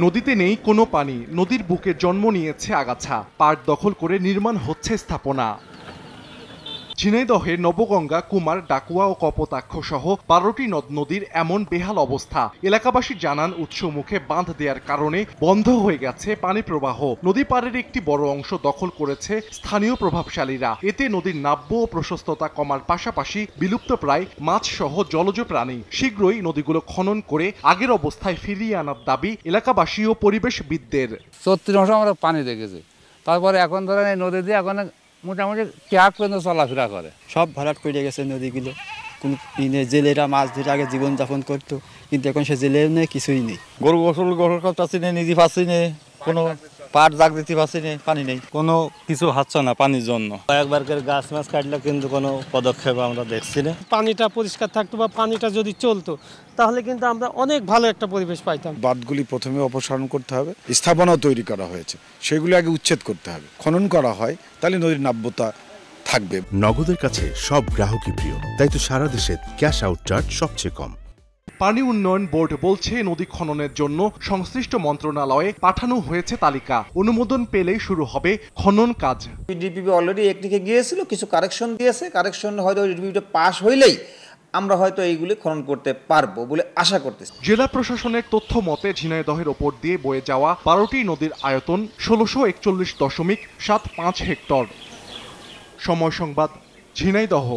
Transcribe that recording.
নদীতে নেই কোনো পানি, নদীর বুকে জন্ম নিয়েছে আগাছা, পাড় দখল করে নির্মাণ হচ্ছে স্থাপনা। ঝিনাইদহের নবগঙ্গা, কুমার, ডাকুয়া ও কপোতাক্ষ সহ ১২টি নদ নদীর এমন বেহাল অবস্থা। এলাকাবাসী জানান উৎস মুখে বাঁধ দেওয়ার কারণে বন্ধ হয়ে গেছে পানি প্রবাহ। নদী পাড়ের একটি বড় অংশ দখল করেছে স্থানীয় প্রভাবশালীরা। এতে নদীর নাব্য ও প্রশস্ততা কমার পাশাপাশি বিলুপ্ত প্রায় মাছ সহ জলজ প্রাণী। শীঘ্রই নদীগুলো খনন করে আগের অবস্থায় ফিরিয়ে আনার দাবি এলাকাবাসী ও পরিবেশবিদদের। ৩৪ মাস আমরা পানি দেখেছি, তারপরে এখন ধরেন এই নদী দিয়ে এখন মোটামুটি ট্রাক পর্যন্ত চলাফেরা করে। সব ভরাট করে গেছে নদীগুলো। কোনো জেলেরা মাছ ধরে আগে জীবনযাপন করতো, কিন্তু এখন সে জেলেও নেই, কিছুই নেই। গরু গোসল করতে নেই, নিজে পাচ্ছি নেই, কোনো পাট জাগ দিতে পারছি নেই, পানি নেই, কোনো কিছু হচ্ছে না পানির জন্য। একবার গাছ মাছ কাটলে কিন্তু কোনো পদক্ষেপ আমরা দেখছি না। পানিটা পরিষ্কার থাকতো বা পানিটা যদি চলতো তাহলে কিন্তু আমরা অনেক ভালো একটা পরিবেশ পাইতাম। বাঁধগুলি প্রথমে অপসারণ করতে হবে, স্থাপনাও তৈরি করা হয়েছে, সেগুলো আগে উচ্ছেদ করতে হবে। খনন করা হয় তাহলে নদীর নাব্যতা থাকবে। নগদের কাছে সব গ্রাহকই প্রিয়, তাই তো সারা দেশে ক্যাশ আউট চার্জ সবচেয়ে কম। পানি উন্নয়ন বোর্ড বলছে নদী খননের জন্য সংশ্লিষ্ট মন্ত্রণালয়ে পাঠানো হয়েছে তালিকা। অনুমোদন পেলেই শুরু হবে খনন কাজ। ডিপিপি অলরেডি একদিকে গিয়েছিল, কিছু কারেকশন দিয়েছে, কারেকশন হয়তো ডিপিপিটা পাস হইলেই আমরা হয়তো এইগুলি খনন করতে পারবো বলে আশা করতেছি। জেলা প্রশাসনের তথ্য মতে ঝিনাইদহের ওপর দিয়ে বয়ে যাওয়া ১২টি নদীর আয়তন ১৬৪১.৭৫ হেক্টর। সময় সংবাদ, ঝিনাইদহ।